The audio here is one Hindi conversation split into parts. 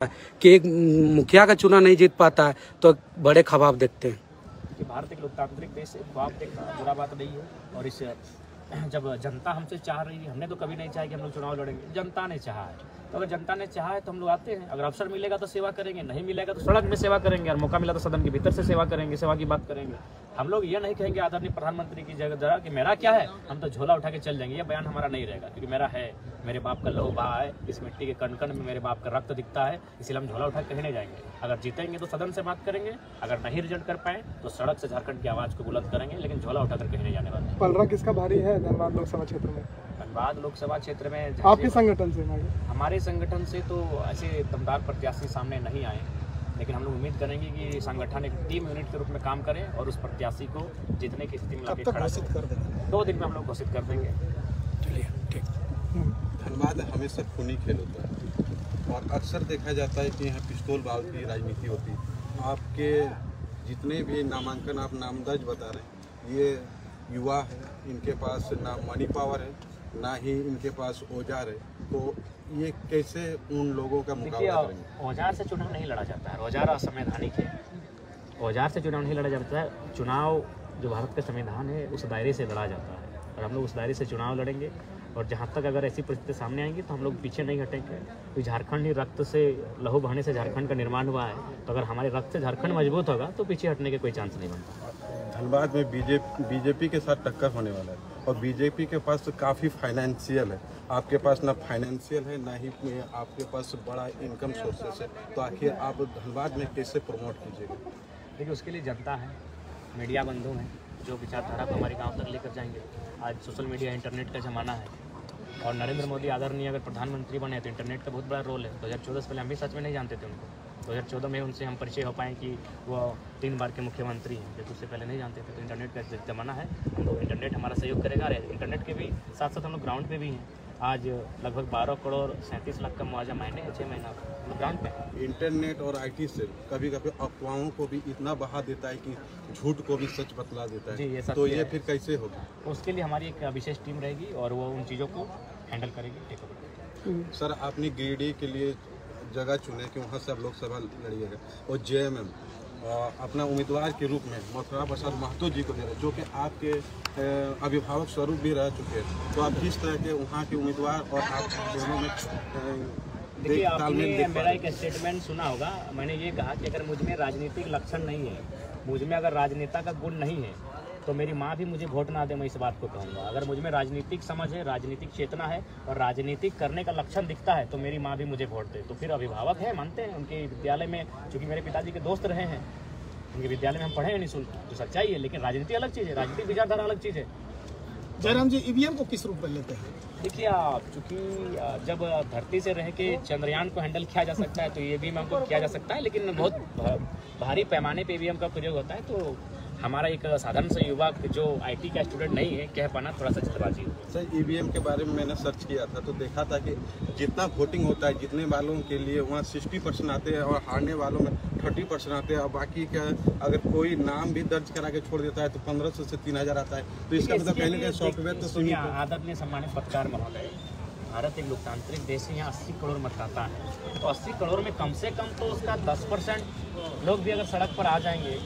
है कि एक मुखिया का चुनाव नहीं जीत पाता है तो बड़े ख्वाब देखते हैं कि भारत एक लोकतांत्रिक देश है, ख्वाब देखना बुरा बात नहीं है। और इस जब जनता हमसे चाह रही है, हमने तो कभी नहीं चाहा कि हम लोग चुनाव लड़ेंगे, जनता ने चाहा है। तो अगर जनता ने चाहा है तो हम लोग आते हैं। अगर अवसर मिलेगा तो सेवा करेंगे, नहीं मिलेगा तो सड़क में सेवा करेंगे, और मौका मिला तो सदन के भीतर से सेवा करेंगे, सेवा की बात करेंगे। हम लोग ये नहीं कहेंगे आदरणीय प्रधानमंत्री की जगह कि मेरा क्या है, हम तो झोला उठा के चल जाएंगे, ये बयान हमारा नहीं रहेगा। क्योंकि मेरा है, मेरे बाप का लहू बहा है, इस मिट्टी के कण कण में मेरे बाप का रक्त दिखता है, इसलिए हम झोला उठा के कहीं नहीं जाएंगे। अगर जीतेंगे तो सदन से बात करेंगे, अगर नहीं रिजल्ट कर पाए तो सड़क से झारखंड की आवाज़ को बुलंद करेंगे, लेकिन झोला उठाकर कहीं नहीं जाने वाले। पलड़ा किसका भारी है धनबाद लोकसभा क्षेत्र में? धनबाद लोकसभा क्षेत्र में आपके संगठन से? हमारे संगठन से तो ऐसे दमदार प्रत्याशी सामने नहीं आए, लेकिन हम लोग उम्मीद करेंगे कि संगठन एक टीम यूनिट के रूप में काम करें और उस प्रत्याशी को जीतने की स्थिति में लाके खड़ा कर देंगे। 2 दिन में हम लोग घोषित कर देंगे। चलिए ठीक। धनबाद हमेशा खूनी खेल होता है और अक्सर देखा जाता है कि यहाँ पिस्तौल बाल की राजनीति होती है। आपके जितने भी नामांकन आप नामदर्ज बता रहे हैं, ये युवा है, इनके पास ना मनी पावर है, ना ही इनके पास औजार है, तो ये कैसे उन लोगों का मुकाबला करेंगे? औजार से चुनाव नहीं लड़ा जाता है, औजार असंवैधानिक है। औजार से चुनाव नहीं लड़ा जाता है। चुनाव जो भारत का संविधान है उस दायरे से लड़ा जाता है, और हम लोग उस दायरे से चुनाव लड़ेंगे। और जहाँ तक अगर ऐसी परिस्थिति सामने आएंगी तो हम लोग पीछे नहीं हटेंगे। तो झारखंड ही रक्त से लहू बहाने से झारखंड का निर्माण हुआ है, तो अगर हमारे रक्त से झारखंड मजबूत होगा तो पीछे हटने के कोई चांस नहीं बनता। धनबाद में बीजेपी के साथ टक्कर होने वाला है और बीजेपी के पास तो काफ़ी फाइनेंशियल है, आपके पास ना फाइनेंशियल है ना ही आपके पास बड़ा इनकम सोर्सेस है, तो आखिर आप धनबाद में कैसे प्रमोट कीजिएगा? देखिए, उसके लिए जनता है, मीडिया बंधु हैं जो विचारधारा को हमारे गांव तक लेकर जाएंगे। आज सोशल मीडिया इंटरनेट का ज़माना है और नरेंद्र मोदी आदरणीय अगर प्रधानमंत्री बने तो इंटरनेट का बहुत बड़ा रोल है। 2014 से पहले हम भी सच में नहीं जानते थे उनको। 2014 में उनसे हम परिचय हो पाए कि वो 3 बार के मुख्यमंत्री हैं, लेकिन उससे पहले नहीं जानते थे। तो इंटरनेट का ज़माना है, हम लोग इंटरनेट हमारा सहयोग करेगा। इंटरनेट के भी साथ साथ हम लोग ग्राउंड पे भी हैं। आज लगभग 12 करोड़ 37 लाख का मुआवजा महीने 6 महीना ग्राउंड पे। इंटरनेट और IT से कभी कभी अफवाहों को भी इतना बहा देता है कि झूठ को भी सच बतला देता है जी, ये तो ये फिर कैसे होगा? उसके लिए हमारी एक विशेष टीम रहेगी और वो उन चीज़ों को हैंडल करेगी, टेक ओवर। सर, आपने गिरिडीह के लिए जगह चुने कि वहाँ से आप लोकसभा लड़िएगा और JMM अपना उम्मीदवार के रूप में मथुरा प्रसाद महतो जी को दे रहे हैं, जो कि आपके अभिभावक स्वरूप भी रह चुके हैं। तो आप किस तरह के वहाँ के उम्मीदवार और आप दोनों में देखिए, आपने मेरा एक स्टेटमेंट सुना होगा। मैंने ये कहा कि अगर मुझ में राजनीतिक लक्षण नहीं है, मुझ में अगर राजनेता का गुण नहीं है, तो मेरी माँ भी मुझे वोट ना दे, मैं इस बात को कहूँगा। अगर मुझ में राजनीतिक समझ है, राजनीतिक चेतना है और राजनीतिक करने का लक्षण दिखता है तो मेरी माँ भी मुझे वोट दे। तो फिर अभिभावक है, मानते हैं, उनके विद्यालय में, चूँकि मेरे पिताजी के दोस्त रहे हैं, उनके विद्यालय में हम पढ़े हैं निःशुल्क, तो सच्चाई है। लेकिन राजनीति अलग चीज़ है, राजनीतिक विचारधारा अलग चीज़ है। जयराम जी, EVM को किस रूप में लेते हैं? देखिए, आप चूँकि जब धरती से रह के चंद्रयान को हैंडल किया जा सकता है तो EVM को किया जा सकता है, लेकिन बहुत भारी पैमाने पे EVM का प्रयोग होता है। तो हमारा एक साधारण सा युवक जो IT का स्टूडेंट नहीं है, कह पाना थोड़ा सा जल्दबाजी है। सर, EVM के बारे में मैंने सर्च किया था तो देखा था कि जितना वोटिंग होता है, जितने वालों के लिए वहाँ 60% आते हैं और हारने वालों में 30% आते हैं, और बाकी का अगर कोई नाम भी दर्ज करा के छोड़ देता है तो 1500 से 3000 आता है। तो इसका मतलब कहने का सॉफ्टवेयर तो सुनिए। आदरणीय सम्मानित पत्रकार महोदय, भारत एक लोकतांत्रिक देश है, यहाँ 80 करोड़ मतदाता है। तो 80 करोड़ में कम से कम तो उसका 10% लोग भी अगर सड़क पर आ जाएंगे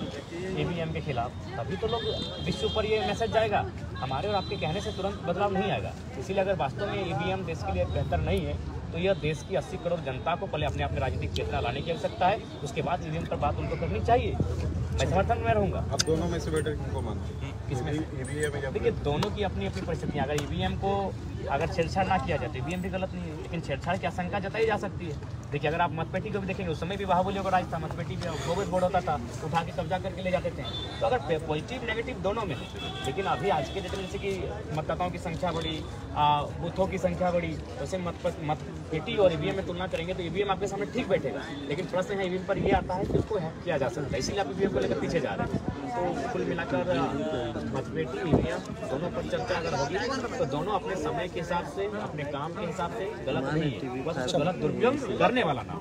EVM के खिलाफ, तभी तो लोग विश्व पर ये मैसेज जाएगा। हमारे और आपके कहने से तुरंत बदलाव नहीं आएगा। इसीलिए अगर वास्तव में EVM देश के लिए बेहतर नहीं है तो यह देश की 80 करोड़ जनता को पहले अपने राजनीतिक चेतना लाने की आवश्यकता है, उसके बाद EVM पर बात उनको करनी चाहिए। मैं समर्थन में रहूँगा। आप दोनों में से बेटर किसको मानते हैं? किसमें? EVM। देखिए, दोनों की अपनी अपनी परिस्थितियाँ। अगर EVM को अगर छेड़छाड़ ना किया जाए तो EVM भी गलत नहीं है, लेकिन छेड़छाड़ की आशंका जताई जा सकती है। देखिए, अगर आप मतपेटी को भी देखेंगे, उस समय भी बाहुबलियों का राज था, मतपेटी भी कोविड बोर्ड होता था, उठा के कब्जा करके ले जाते थे। तो अगर पॉजिटिव नेगेटिव दोनों में, लेकिन अभी आज के डेट में जैसे कि मतदाताओं की संख्या बढ़ी, बूथों की संख्या बढ़ी, वैसे मतपेटी और EVM में तुलना करेंगे तो EVM आपके सामने ठीक बैठेगा। लेकिन प्रश्न है EVM पर ये आता है कि उसको हैक किया जा सकता है, इसीलिए आप EVM को लेकर पीछे जा रहे हैं। तो कुल मिलाकर मतपेटी EVM दोनों पर चर्चा अगर होगी तो दोनों अपने समय के हिसाब से, अपने काम के हिसाब से गलत नहीं है, बस गलत दुरुपयोग करने वाला ना हो।